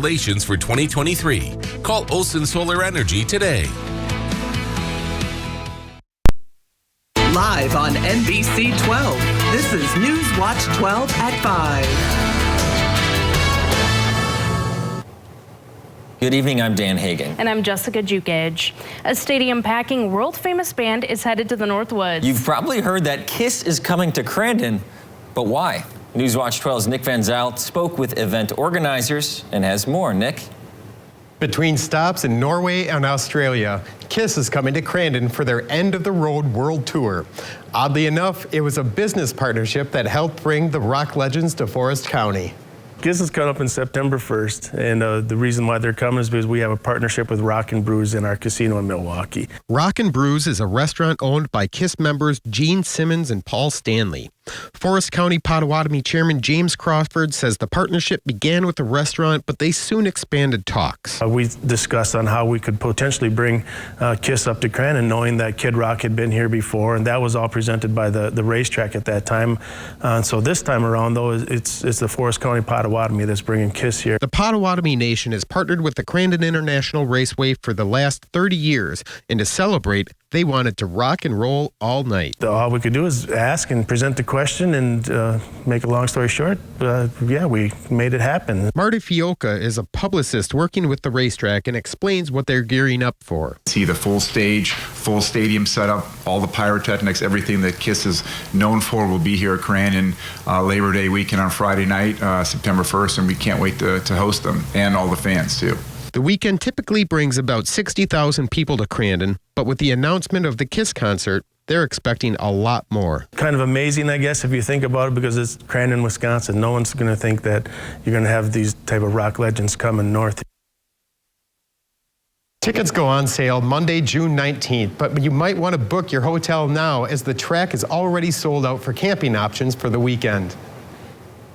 Relations for 2023. Call Olson Solar Energy today. Live on NBC 12, this is News Watch 12 at 5. Good evening, I'm Dan Hagan. And I'm Jessica Jukic. A stadium-packing, world-famous band is headed to the Northwoods. You've probably heard that KISS is coming to Crandon, but why? News Watch 12's Nick Van Zyl spoke with event organizers and has more. Nick? Between stops in Norway and Australia, KISS is coming to Crandon for their end-of-the-road world tour. Oddly enough, it was a business partnership that helped bring the rock legends to Forest County. KISS is coming up in September 1st, and the reason why they're coming is because we have a partnership with Rock and Brews in our casino in Milwaukee. Rock and Brews is a restaurant owned by KISS members Gene Simmons and Paul Stanley. Forest County Potawatomi Chairman James Crawford says the partnership began with the restaurant, but they soon expanded talks. We discussed on how we could potentially bring KISS up to Crandon, knowing that Kid Rock had been here before, and that was all presented by the racetrack at that time. So this time around, though, it's the Forest County Potawatomi that's bringing KISS here. The Potawatomi Nation has partnered with the Crandon International Raceway for the last 30 years, and to celebrate, they wanted to rock and roll all night. All we could do is ask and present the question, and make a long story short, yeah, we made it happen. Marty Fioca is a publicist working with the racetrack and explains what they're gearing up for. See the full stage, full stadium setup, all the pyrotechnics, everything that KISS is known for will be here at Crandon Labor Day weekend on Friday night, September 1st, and we can't wait to host them and all the fans too. The weekend typically brings about 60,000 people to Crandon, but with the announcement of the KISS concert, they're expecting a lot more. Kind of amazing, I guess, if you think about it, because it's Crandon, Wisconsin. No one's going to think that you're going to have these type of rock legends coming north. Tickets go on sale Monday, June 19th, but you might want to book your hotel now as the track is already sold out for camping options for the weekend.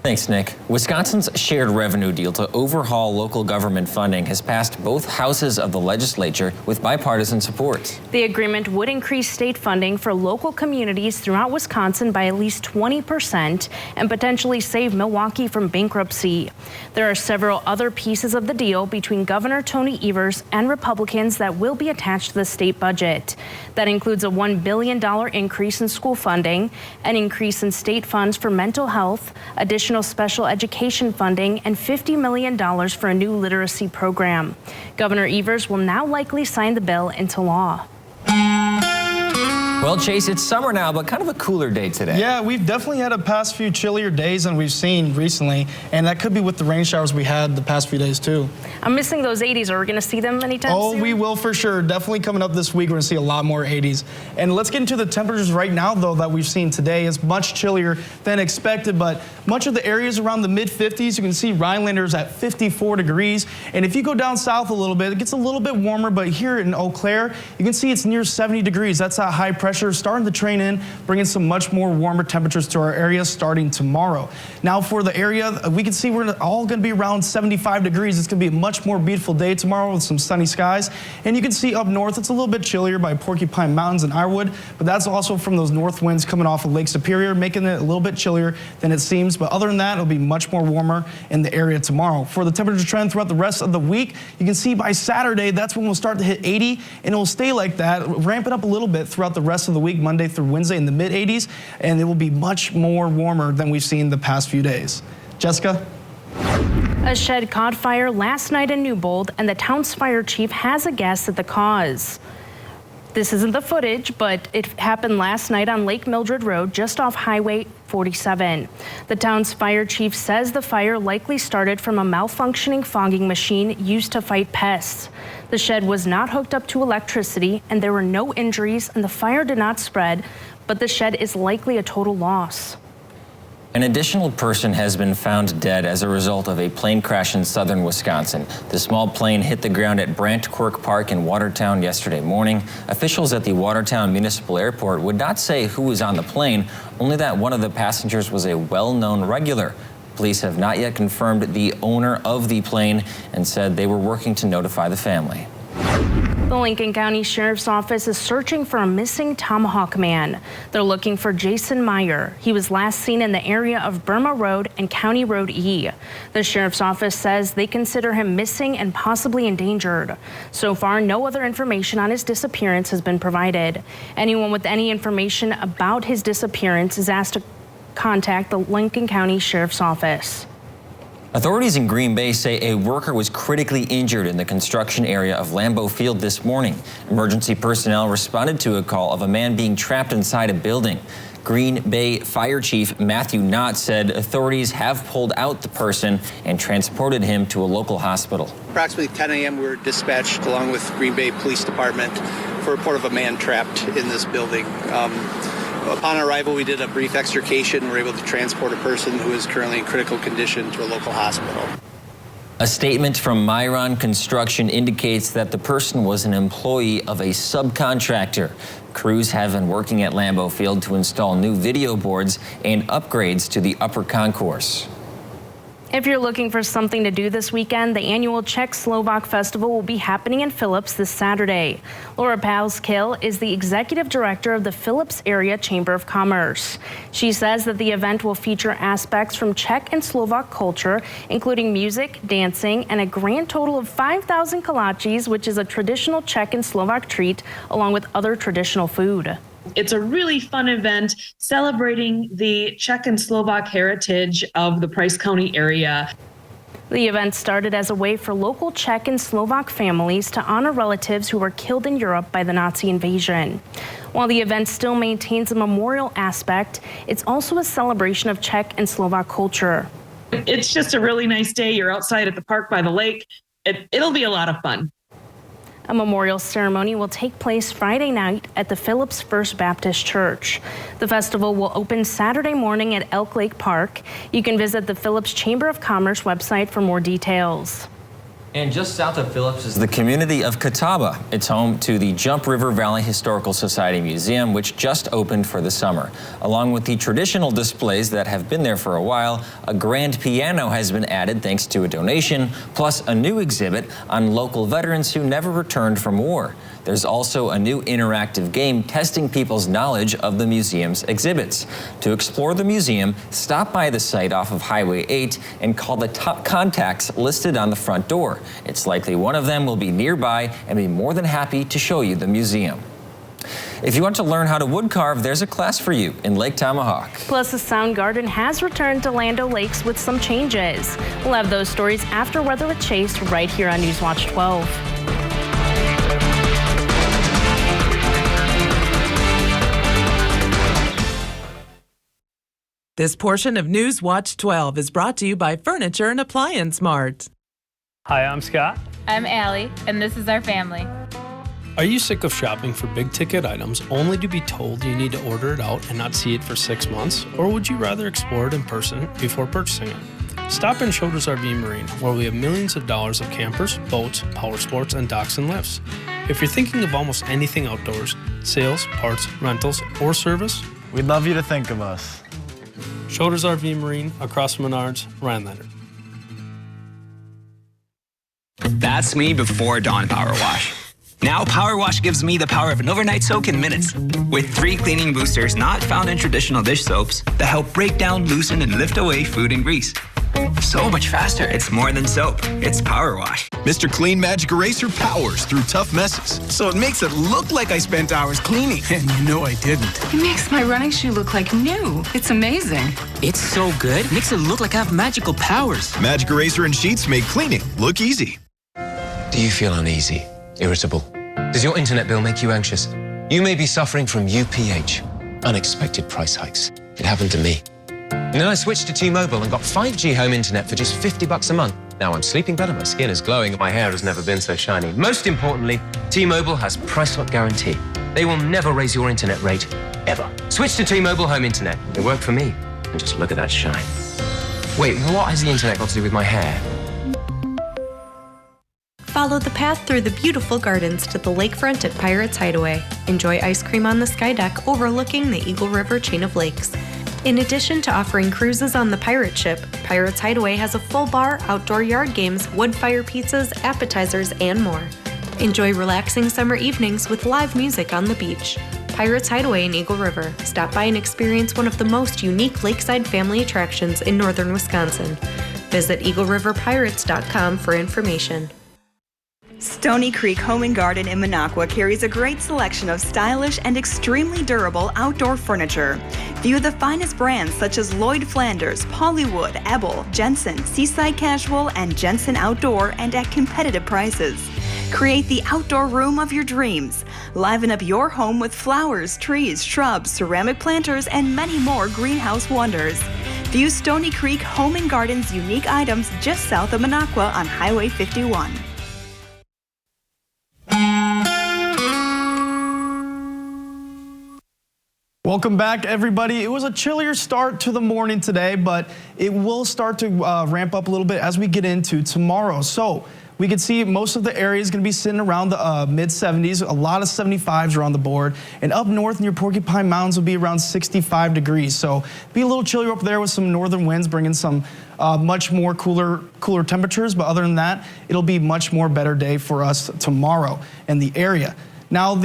Thanks, Nick. Wisconsin's shared revenue deal to overhaul local government funding has passed both houses of the legislature with bipartisan support. The agreement would increase state funding for local communities throughout Wisconsin by at least 20% and potentially save Milwaukee from bankruptcy. There are several other pieces of the deal between Governor Tony Evers and Republicans that will be attached to the state budget. That includes a $1 billion increase in school funding, an increase in state funds for mental health, additional special education funding, and $50 million for a new literacy program. Governor Evers will now likely sign the bill into law. Well, Chase, it's summer now, but kind of a cooler day today. Yeah, we've definitely had a past few chillier days than we've seen recently, and that could be with the rain showers we had the past few days, too. I'm missing those 80s. Are we going to see them anytime soon? Oh, we will for sure. Definitely coming up this week, we're going to see a lot more 80s. And let's get into the temperatures right now, though, that we've seen today. It's much chillier than expected, but much of the areas around the mid-50s, you can see Rhinelanders at 54 degrees. And if you go down south a little bit, it gets a little bit warmer, but here in Eau Claire, you can see it's near 70 degrees. That's that high pressure starting to train in, bringing some much more warmer temperatures to our area starting tomorrow. Now for the area, we can see we're all going to be around 75 degrees. It's going to be a much more beautiful day tomorrow with some sunny skies. And you can see up north, it's a little bit chillier by Porcupine Mountains and Ironwood, but that's also from those north winds coming off of Lake Superior, making it a little bit chillier than it seems. But other than that, it'll be much more warmer in the area tomorrow. For the temperature trend throughout the rest of the week, you can see by Saturday, that's when we'll start to hit 80, and it will stay like that, ramping up a little bit throughout the rest of the week, Monday through Wednesday in the mid-80s, and it will be much more warmer than we've seen the past few days. Jessica? A shed caught fire last night in Newbold, and the town's fire chief has a guess at the cause. This isn't the footage, but it happened last night on Lake Mildred Road, just off Highway 47. The town's fire chief says the fire likely started from a malfunctioning fogging machine used to fight pests. The shed was not hooked up to electricity, and there were no injuries, and the fire did not spread, but the shed is likely a total loss. An additional person has been found dead as a result of a plane crash in southern Wisconsin. The small plane hit the ground at Branch Quirk Park in Watertown yesterday morning. Officials at the Watertown Municipal Airport would not say who was on the plane, only that one of the passengers was a well-known regular. Police have not yet confirmed the owner of the plane and said they were working to notify the family. The The Lincoln County Sheriff's Office is searching for a missing Tomahawk man. They're looking for Jason Meyer. He was last seen in the area of Burma Road and County Road E. The Sheriff's Office says they consider him missing and possibly endangered. So far, no other information on his disappearance has been provided. Anyone with any information about his disappearance is asked to contact the Lincoln County Sheriff's Office. Authorities in Green Bay say a worker was critically injured in the construction area of Lambeau Field this morning. Emergency personnel responded to a call of a man being trapped inside a building. Green Bay Fire Chief Matthew Knott said authorities have pulled out the person and transported him to a local hospital. Approximately 10 a.m. we were dispatched along with Green Bay Police Department for a report of a man trapped in this building. Upon arrival, we did a brief extrication. We were able to transport a person who is currently in critical condition to a local hospital. A statement from Myron Construction indicates that the person was an employee of a subcontractor. Crews have been working at Lambeau Field to install new video boards and upgrades to the upper concourse. If you're looking for something to do this weekend, the annual Czech-Slovak Festival will be happening in Phillips this Saturday. Laura Palskill is the executive director of the Phillips Area Chamber of Commerce. She says that the event will feature aspects from Czech and Slovak culture, including music, dancing, and a grand total of 5,000 kolaches, which is a traditional Czech and Slovak treat, along with other traditional food. It's a really fun event celebrating the Czech and Slovak heritage of the Price County area. The event started as a way for local Czech and Slovak families to honor relatives who were killed in Europe by the Nazi invasion. While the event still maintains a memorial aspect, it's also a celebration of Czech and Slovak culture. It's just a really nice day. You're outside at the park by the lake. It'll be a lot of fun. A memorial ceremony will take place Friday night at the Phillips First Baptist Church. The festival will open Saturday morning at Elk Lake Park. You can visit the Phillips Chamber of Commerce website for more details. And just south of Phillips is the community of Catawba. It's home to the Jump River Valley Historical Society Museum, which just opened for the summer. Along with the traditional displays that have been there for a while, a grand piano has been added thanks to a donation, plus a new exhibit on local veterans who never returned from war. There's also a new interactive game testing people's knowledge of the museum's exhibits. To explore the museum, stop by the site off of Highway 8 and call the top contacts listed on the front door. It's likely one of them will be nearby and be more than happy to show you the museum. If you want to learn how to wood carve, there's a class for you in Lake Tomahawk. Plus, the Sound Garden has returned to Land O'Lakes with some changes. We'll have those stories after Weather with Chase right here on Newswatch 12. This portion of Newswatch 12 is brought to you by Furniture and Appliance Mart. Hi, I'm Scott. I'm Allie, and this is our family. Are you sick of shopping for big-ticket items only to be told you need to order it out and not see it for 6 months? Or would you rather explore it in person before purchasing it? Stop in Shoulders RV Marine, where we have millions of dollars of campers, boats, power sports, and docks and lifts. If you're thinking of almost anything outdoors, sales, parts, rentals, or service, we'd love you to think of us. Shoulders RV Marine, across from Menards, Rhinelander. That's me before Dawn Power Wash. Now Power Wash gives me the power of an overnight soak in minutes. With 3 cleaning boosters not found in traditional dish soaps that help break down, loosen, and lift away food and grease. So much faster. It's more than soap. It's Power Wash. Mr. Clean Magic Eraser powers through tough messes, so it makes it look like I spent hours cleaning. And you know I didn't. It makes my running shoe look like new. It's amazing. It's so good. Makes it look like I have magical powers. Magic Eraser and sheets make cleaning look easy. Do you feel uneasy, irritable? Does your internet bill make you anxious? You may be suffering from UPH, unexpected price hikes. It happened to me. And then I switched to T-Mobile and got 5G home internet for just $50 a month. Now I'm sleeping better, my skin is glowing, and my hair has never been so shiny. Most importantly, T-Mobile has price lock guarantee. They will never raise your internet rate, ever. Switch to T-Mobile home internet. It worked for me. And just look at that shine. Wait, what has the internet got to do with my hair? Follow the path through the beautiful gardens to the lakefront at Pirates Hideaway. Enjoy ice cream on the sky deck overlooking the Eagle River chain of lakes. In addition to offering cruises on the pirate ship, Pirates Hideaway has a full bar, outdoor yard games, wood fire pizzas, appetizers, and more. Enjoy relaxing summer evenings with live music on the beach. Pirates Hideaway in Eagle River. Stop by and experience one of the most unique lakeside family attractions in northern Wisconsin. Visit EagleRiverPirates.com for information. Stony Creek Home and Garden in Minocqua carries a great selection of stylish and extremely durable outdoor furniture. View the finest brands such as Lloyd Flanders, Pollywood, Ebel, Jensen, Seaside Casual, and Jensen Outdoor, and at competitive prices. Create the outdoor room of your dreams. Liven up your home with flowers, trees, shrubs, ceramic planters, and many more greenhouse wonders. View Stony Creek Home and Garden's unique items just south of Minocqua on Highway 51. Welcome back, everybody. It was a chillier start to the morning today, but it will start to ramp up a little bit as we get into tomorrow. So we can see most of the area is going to be sitting around the mid-70s. A lot of 75s are on the board. And up north near Porcupine Mountains will be around 65 degrees. So be a little chillier up there with some northern winds bringing some much more cooler temperatures. But other than that, it'll be much more better day for us tomorrow in the area. Now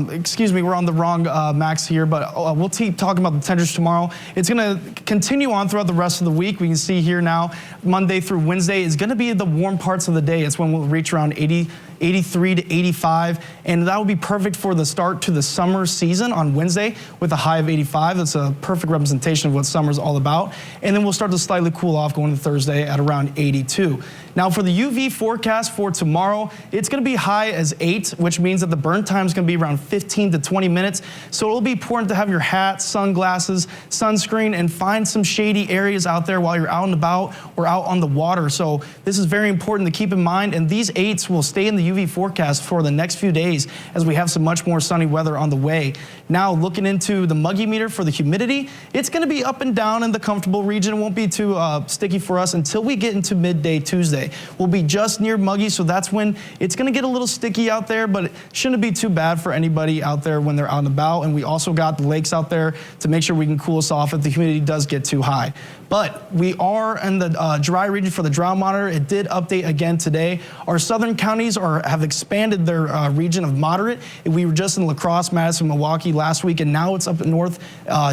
excuse me, we're on the wrong max here, but we'll keep talking about the temperatures tomorrow. It's going to continue on throughout the rest of the week. We can see here now, Monday through Wednesday is going to be the warm parts of the day. It's when we'll reach around 83 to 85, and that will be perfect for the start to the summer season on Wednesday with a high of 85. That's a perfect representation of what summer's all about. And then we'll start to slightly cool off going to Thursday at around 82. Now for the UV forecast for tomorrow, it's going to be high as 8, which means that the burn time is going to be around 15 to 20 minutes. So it'll be important to have your hat, sunglasses, sunscreen, and find some shady areas out there while you're out and about or out on the water. So this is very important to keep in mind, and these 8s will stay in the UV forecast for the next few days as we have some much more sunny weather on the way. Now looking into the muggy meter for the humidity, it's going to be up and down in the comfortable region. It won't be too sticky for us until we get into midday Tuesday. We'll be just near muggy, so that's when it's going to get a little sticky out there, but it shouldn't be too bad for anybody out there when they're out and about. And we also got the lakes out there to make sure we can cool us off if the humidity does get too high. But we are in the dry region for the drought monitor. It did update again today. Our southern counties have expanded their region of moderate. We were just in La Crosse, Madison, Milwaukee last week, and now it's up north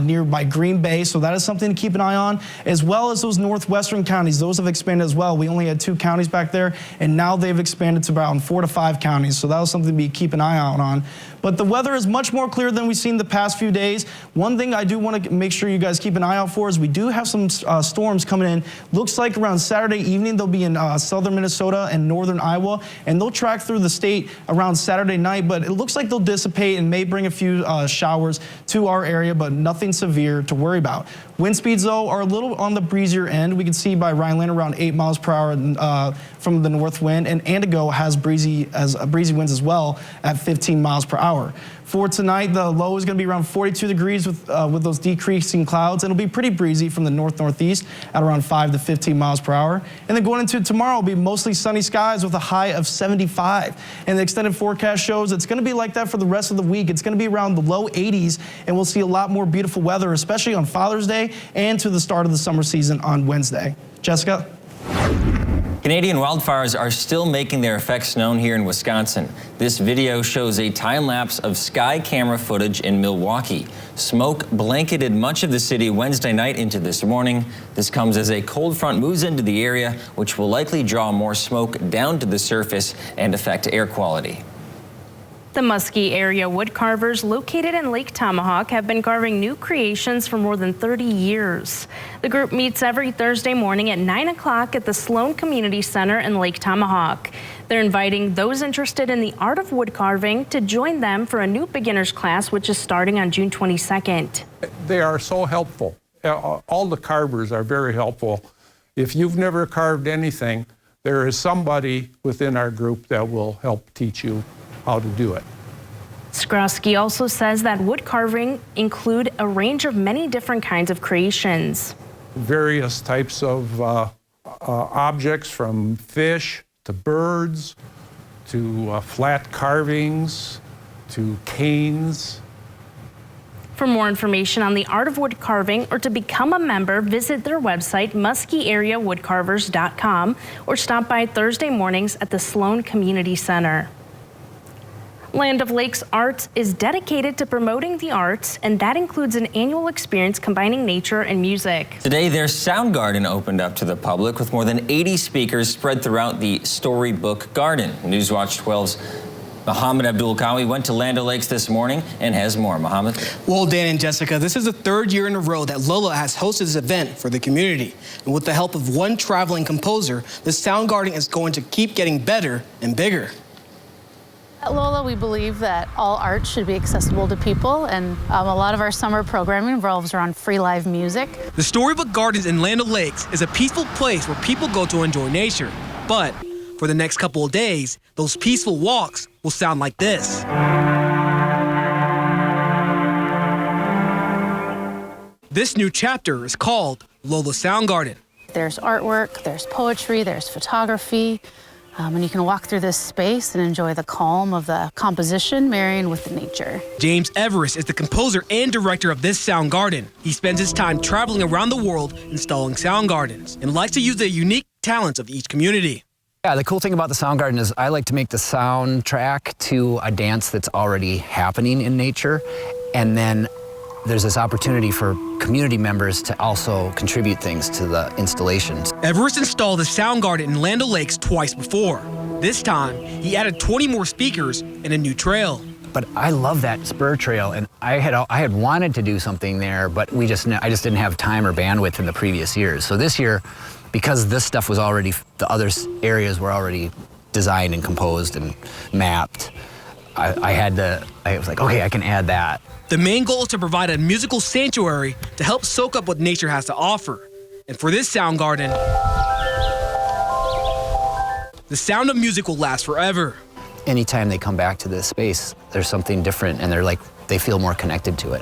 nearby Green Bay. So that is something to keep an eye on, as well as those northwestern counties. Those have expanded as well. We only had 2 counties back there, and now they've expanded to around 4 to 5 counties. So that was something to keep an eye out on. But the weather is much more clear than we've seen the past few days. One thing I do want to make sure you guys keep an eye out for is we do have some storms coming in. Looks like around Saturday evening they'll be in southern Minnesota and northern Iowa, and they'll track through the state around Saturday night, but it looks like they'll dissipate and may bring a few showers to our area, but nothing severe to worry about. Wind speeds, though, are a little on the breezier end. We can see by Rhineland around 8 miles per hour from the north wind, and Antigo has breezy winds as well at 15 miles per hour. For tonight, the low is going to be around 42 degrees with those decreasing clouds. It'll be pretty breezy from the north-northeast at around 5 to 15 miles per hour. And then going into tomorrow, it'll be mostly sunny skies with a high of 75. And the extended forecast shows it's going to be like that for the rest of the week. It's going to be around the low 80s, and we'll see a lot more beautiful weather, especially on Father's Day and to the start of the summer season on Wednesday. Jessica? Canadian wildfires are still making their effects known here in Wisconsin. This video shows a time-lapse of sky camera footage in Milwaukee. Smoke blanketed much of the city Wednesday night into this morning. This comes as a cold front moves into the area, which will likely draw more smoke down to the surface and affect air quality. The Muskie area woodcarvers located in Lake Tomahawk have been carving new creations for more than 30 years. The group meets every Thursday morning at 9 o'clock at the Sloan Community Center in Lake Tomahawk. They're inviting those interested in the art of woodcarving to join them for a new beginner's class, which is starting on June 22nd. They are so helpful. All the carvers are very helpful. If you've never carved anything, there is somebody within our group that will help teach you how to do it. Skrosky also says that wood carving include a range of many different kinds of creations. Various types of objects, from fish to birds to flat carvings to canes. For more information on the art of wood carving or to become a member, visit their website, muskieareawoodcarvers.com, or stop by Thursday mornings at the Sloan Community Center. Land of Lakes Arts is dedicated to promoting the arts, and that includes an annual experience combining nature and music. Today, their Sound Garden opened up to the public with more than 80 speakers spread throughout the Storybook Garden. Newswatch 12's Mohammed Abdul Kawi went to Land O'Lakes this morning and has more. Mohammed? Well, Dan and Jessica, this is the third year in a row that LOLA has hosted this event for the community. And with the help of one traveling composer, the Sound Garden is going to keep getting better and bigger. At LOLA, we believe that all art should be accessible to people, and a lot of our summer programming revolves around free live music. The Storybook Gardens in Land O'Lakes is a peaceful place where people go to enjoy nature. But for the next couple of days, those peaceful walks will sound like this. This new chapter is called LOLA Sound Garden. There's artwork, there's poetry, there's photography, and you can walk through this space and enjoy the calm of the composition marrying with the nature. James Everest is the composer and director of this sound garden. He spends his time traveling around the world installing sound gardens and likes to use the unique talents of each community. Yeah, the cool thing about the Sound Garden is I like to make the soundtrack to a dance that's already happening in nature, and then there's this opportunity for community members to also contribute things to the installations. Everest installed the Sound Garden in Land O'Lakes twice before. This time, he added 20 more speakers and a new trail. But I love that spur trail, and I had wanted to do something there, but I just didn't have time or bandwidth in the previous years. So this year, because this stuff was already, the other areas were already designed and composed and mapped, I was like, okay, I can add that. The main goal is to provide a musical sanctuary to help soak up what nature has to offer. And for this sound garden, the sound of music will last forever. Anytime they come back to this space, there's something different, and they feel more connected to it.